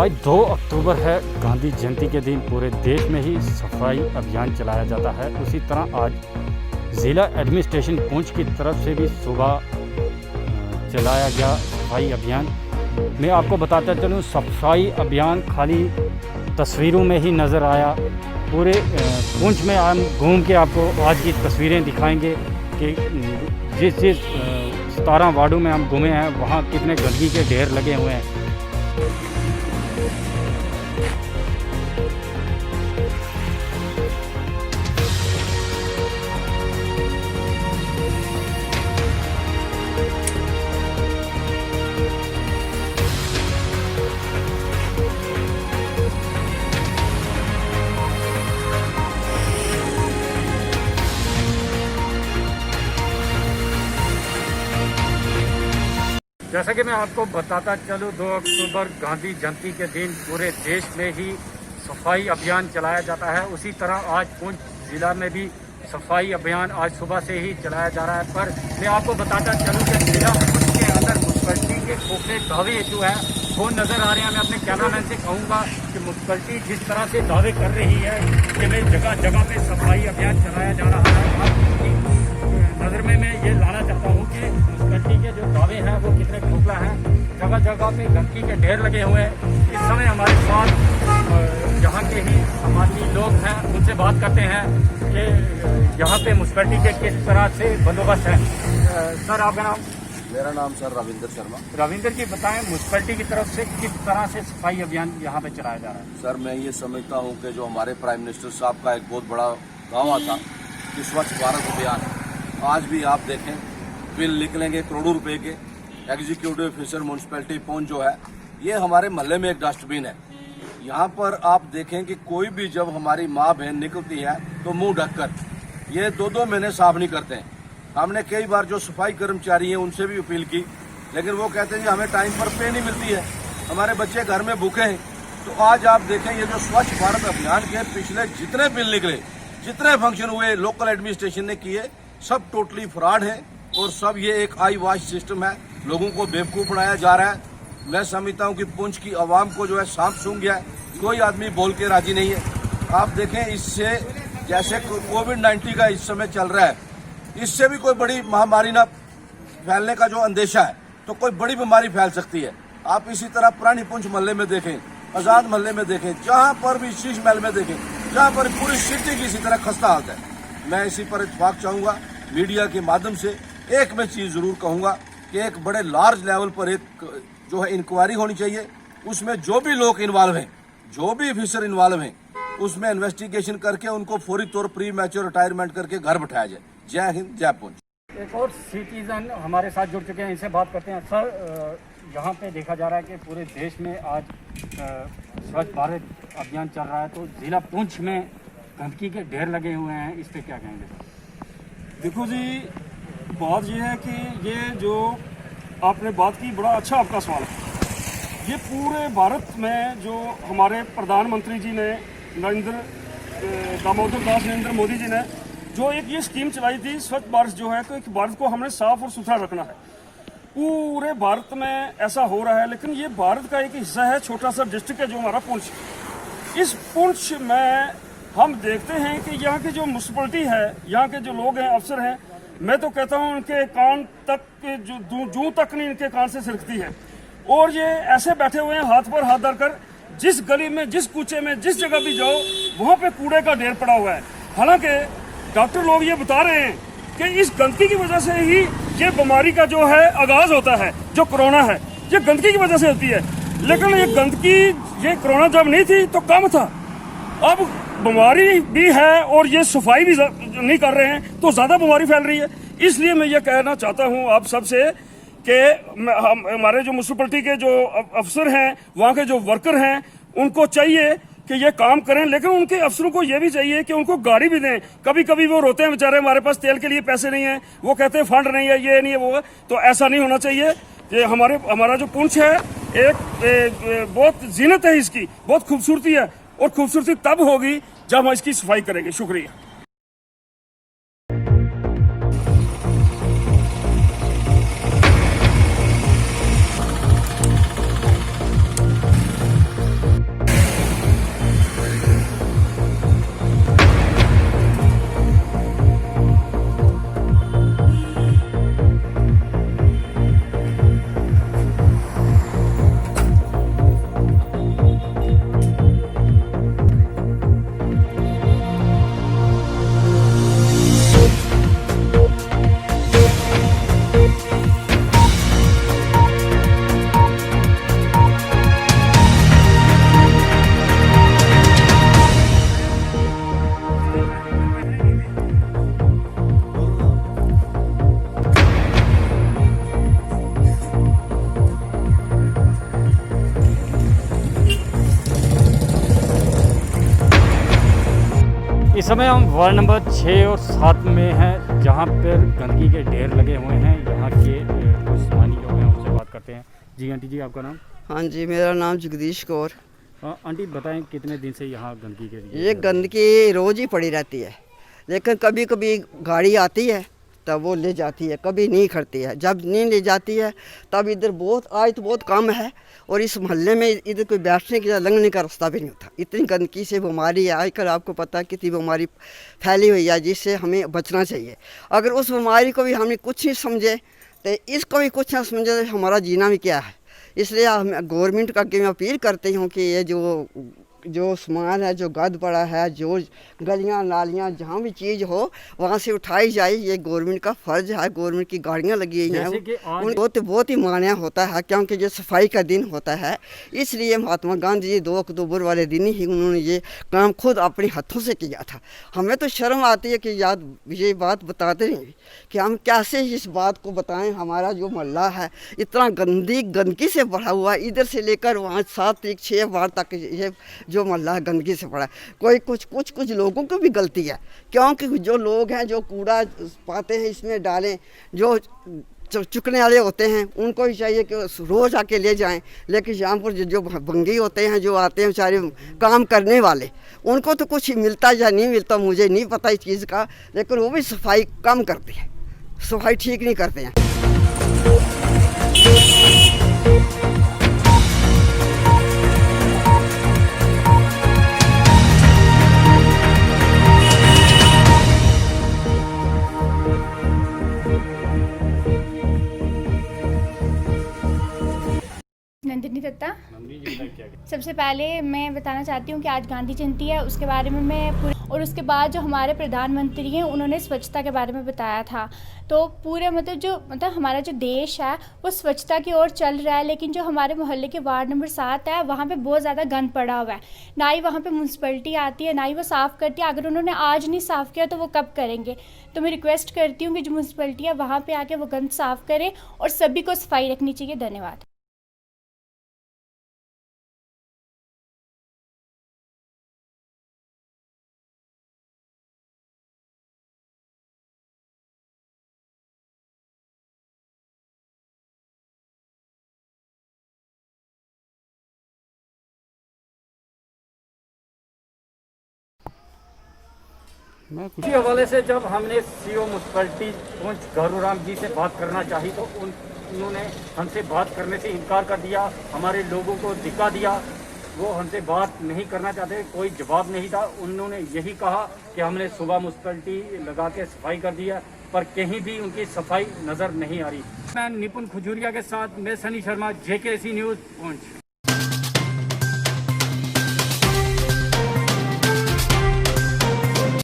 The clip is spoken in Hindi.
भाई 2 अक्टूबर है, गांधी जयंती के दिन पूरे देश में ही सफाई अभियान चलाया जाता है। उसी तरह आज ज़िला एडमिनिस्ट्रेशन पुंछ की तरफ से भी सुबह चलाया गया सफाई अभियान। मैं आपको बताता चलूँ, सफाई अभियान खाली तस्वीरों में ही नज़र आया। पूरे पुंछ में हम घूम के आपको आज की तस्वीरें दिखाएंगे कि जिस 17 वार्डों में हम घूमे हैं वहाँ कितने गंदगी के ढेर लगे हुए हैं। जैसा कि मैं आपको बताता चलूँ, 2 अक्टूबर गांधी जयंती के दिन पूरे देश में ही सफाई अभियान चलाया जाता है। उसी तरह आज पुंछ ज़िला में भी सफाई अभियान आज सुबह से ही चलाया जा रहा है। पर मैं आपको बताता चलूँ कि ज़िला पुंछ के अंदर म्यूनसिपैलिटी के खोखले दावे जो है वो नज़र आ रहे हैं। मैं अपने कैमरामैन से कहूँगा कि म्यूनसिपैलिटी जिस तरह से दावे कर रही है कि मैं जगह जगह पे सफाई अभियान चलाया जा रहा है, नज़र में मैं ये लाना चाहता हूँ कि म्यूनसिपैलिटी के जो दावे हैं वो कितने खोखला हैं। जगह जगह पे गंदगी के ढेर लगे हुए हैं। इस समय हमारे साथ यहाँ के ही समाजी लोग हैं, उनसे बात करते हैं कि यहाँ पे म्यूनसिपैलिटी के किस तरह से बंदोबस्त है। सर, आपका नाम? मेरा नाम सर रविंदर शर्मा। रविंदर जी, बताएं म्यूनसिपैलिटी की तरफ से किस तरह से सफाई अभियान यहाँ पे चलाया जा रहा है? सर, मैं ये समझता हूँ कि जो हमारे प्राइम मिनिस्टर साहब का एक बहुत बड़ा दावा था कि स्वच्छ भारत अभियान, आज भी आप देखें बिल निकलेंगे करोड़ों रुपए के। एग्जीक्यूटिव ऑफिसर म्यूनसिपैलिटी पुंछ जो है, ये हमारे मोहल्ले में एक डस्टबिन है। यहाँ पर आप देखें कि कोई भी जब हमारी माँ बहन निकलती है तो मुंह ढककर, ये 2-2 महीने साफ नहीं करते हैं। हमने कई बार जो सफाई कर्मचारी हैं उनसे भी अपील की, लेकिन वो कहते हैं कि हमें टाइम पर पे नहीं मिलती है, हमारे बच्चे घर में भूखे हैं। तो आज आप देखें, ये जो स्वच्छ भारत अभियान के पिछले जितने बिल निकले, जितने फंक्शन हुए लोकल एडमिनिस्ट्रेशन ने किए, सब टोटली फ्रॉड है और सब ये एक आई वॉश सिस्टम है। लोगों को बेवकूफ़ बनाया जा रहा है। मैं समझता हूँ कि पुंछ की आवाम को जो है सांप सूंघ गया है, कोई आदमी बोल के राजी नहीं है। आप देखें, इससे जैसे कोविड-19 का इस समय चल रहा है, इससे भी कोई बड़ी महामारी ना फैलने का जो अंदेशा है, तो कोई बड़ी बीमारी फैल सकती है। आप इसी तरह पुरानी पुंछ मोहल्ले में देखें, आज़ाद मोहल्ले में देखें, जहाँ पर भी शीश महल में देखें, जहाँ पर पूरी सिटी की इसी तरह खस्ता हालत है। मैं इसी पर इत्तेफाक चाहूँगा, मीडिया के माध्यम से एक मैं चीज़ ज़रूर कहूँगा कि एक बड़े लार्ज लेवल पर एक जो है इंक्वायरी होनी चाहिए। उसमें जो भी लोग इन्वॉल्व हैं, जो भी ऑफिसर इन्वॉल्व हैं, उसमें इन्वेस्टिगेशन करके उनको फौरी तौर प्री मैच्योर रिटायरमेंट करके घर बैठाया जाए। जय हिंद, जय पुंछ। एक और सिटीजन हमारे साथ जुड़ चुके हैं, इनसे बात करते हैं। सर, यहाँ पे देखा जा रहा है कि पूरे देश में आज स्वच्छ भारत अभियान चल रहा है, तो ज़िला पुंछ में गंदगी के ढेर लगे हुए हैं, इस पर क्या कहेंगे? देखो जी, बात ये है कि ये जो आपने बात की, बड़ा अच्छा आपका सवाल है। ये पूरे भारत में जो हमारे प्रधानमंत्री जी ने दामोदर दास नरेंद्र मोदी जी ने जो एक ये स्कीम चलाई थी, स्वच्छ भारत जो है, तो एक भारत को हमने साफ और सुथरा रखना है। पूरे भारत में ऐसा हो रहा है, लेकिन ये भारत का एक हिस्सा है, छोटा सा डिस्ट्रिक्ट है जो हमारा पुंछ। इस पुंछ में हम देखते हैं कि यहाँ की जो म्यूनसिपैलिटी है, यहाँ के जो लोग हैं, अफसर हैं, मैं तो कहता हूँ उनके कान तक जो जूं तक नहीं इनके कान से सिरकती है। और ये ऐसे बैठे हुए हैं हाथ पर हाथ धरकर, जिस गली में, जिस कूचे में, जिस जगह भी जाओ वहाँ पे कूड़े का ढेर पड़ा हुआ है। हालांकि डॉक्टर लोग ये बता रहे हैं कि इस गंदगी की वजह से ही ये बीमारी का जो है आगाज होता है, जो कोरोना है, ये गंदगी की वजह से होती है। लेकिन ये गंदगी, ये कोरोना जब नहीं थी तो कम था, अब बीमारी भी है और ये सफाई भी नहीं कर रहे हैं तो ज़्यादा बीमारी फैल रही है। इसलिए मैं ये कहना चाहता हूँ आप सबसे कि हमारे जो म्यूनसिपैलिटी के जो अफसर हैं, वहाँ के जो वर्कर हैं, उनको चाहिए कि ये काम करें, लेकिन उनके अफसरों को ये भी चाहिए कि उनको गाड़ी भी दें। कभी कभी वो रोते हैं बेचारे, हमारे पास तेल के लिए पैसे नहीं है, वो कहते हैं फंड नहीं है, ये नहीं है, वो है। तो ऐसा नहीं होना चाहिए। ये हमारा जो पुंछ है, एक बहुत जीनत है इसकी, बहुत खूबसूरती है, और खूबसूरती तब होगी जब हम इसकी सफाई करेंगे। शुक्रिया। समय हम वार्ड नंबर 6 और 7 में हैं, जहां पर गंदगी के ढेर लगे हुए हैं। यहाँ के कुछ स्थानीय लोग हैं, उनसे बात करते हैं। जी आंटी जी, आपका नाम? हाँ जी, मेरा नाम जगदीश कौर। आंटी बताएं, कितने दिन से यहाँ गंदगी के लिए? ये गंदगी रोज़ ही पड़ी रहती है, लेकिन कभी कभी गाड़ी आती है तब वो ले जाती है, कभी नहीं करती है। जब नहीं ले जाती है तब इधर आज तो बहुत कम है, और इस मोहल्ले में इधर कोई बैठने का लंघने का रास्ता भी नहीं होता। इतनी गंदगी से बीमारी है आजकल, आपको पता है कितनी बीमारी फैली हुई है, जिससे हमें बचना चाहिए। अगर उस बीमारी को भी हमने कुछ नहीं समझे तो इसको भी कुछ ना समझे तो हमारा जीना भी क्या है। इसलिए हम गवर्नमेंट का मैं अपील करती हूँ कि ये जो सामान है, जो गंद पड़ा है, जो गलियां नालियां जहाँ भी चीज़ हो वहाँ से उठाई जाए, ये गवर्नमेंट का फ़र्ज़ है। गवर्नमेंट की गाड़ियाँ लगी हुई हैं, उनको तो बहुत ही मान्य होता है, क्योंकि जो सफाई का दिन होता है, इसलिए महात्मा गांधी जी 2 अक्टूबर वाले दिन ही उन्होंने ये काम खुद अपने हाथों से किया था। हमें तो शर्म आती है कि ये बात बताते हैं कि हम कैसे इस बात को बताएं। हमारा जो मोहल्ला है इतना गंदगी से भरा हुआ है, इधर से लेकर वहाँ 7 तक 6 वार्ड तक ये जो मोहल्ला गंदगी से पड़ा है। कोई कुछ लोगों की भी गलती है, क्योंकि जो लोग हैं जो कूड़ा पाते हैं इसमें डालें, जो चुकने वाले होते हैं उनको भी चाहिए कि रोज़ आके ले जाएं। लेकिन यहाँ पर जो भंगी होते हैं, जो आते हैं बेचारे काम करने वाले, उनको तो कुछ मिलता या नहीं मिलता मुझे नहीं पता इस चीज़ का, लेकिन वो भी सफाई कम करते हैं, सफाई ठीक नहीं करते हैं। नंदिनी दत्ता। सबसे पहले मैं बताना चाहती हूँ कि आज गांधी जयंती है, उसके बारे में मैं और उसके बाद जो हमारे प्रधानमंत्री हैं उन्होंने स्वच्छता के बारे में बताया था। तो पूरे मतलब हमारा जो देश है वो स्वच्छता की ओर चल रहा है, लेकिन जो हमारे मोहल्ले के वार्ड नंबर 7 है वहाँ पे बहुत ज़्यादा गंद पड़ा हुआ है। ना ही वहाँ पे म्यूनसिपलिटी आती है, ना ही वो साफ़ करती है। अगर उन्होंने आज नहीं साफ़ किया तो वो कब करेंगे? तो मैं रिक्वेस्ट करती हूँ कि जो म्यूनसिपलिटी है वहाँ पर आके वो गंद साफ़ करें और सभी को सफाई रखनी चाहिए। धन्यवाद। इसी हवाले से जब हमने सीओ म्यूनसिपलिटी पहुंच घारूराम जी से बात करना चाही तो उन्होंने हमसे बात करने से इनकार कर दिया। हमारे लोगों को दिखा दिया, वो हमसे बात नहीं करना चाहते, कोई जवाब नहीं था। उन्होंने यही कहा कि हमने सुबह म्यूनसिपलिटी लगा के सफाई कर दिया, पर कहीं भी उनकी सफाई नज़र नहीं आ रही। मैं निपुण खजूरिया के साथ मैं सनी शर्मा, JKC न्यूज़ पहुंच।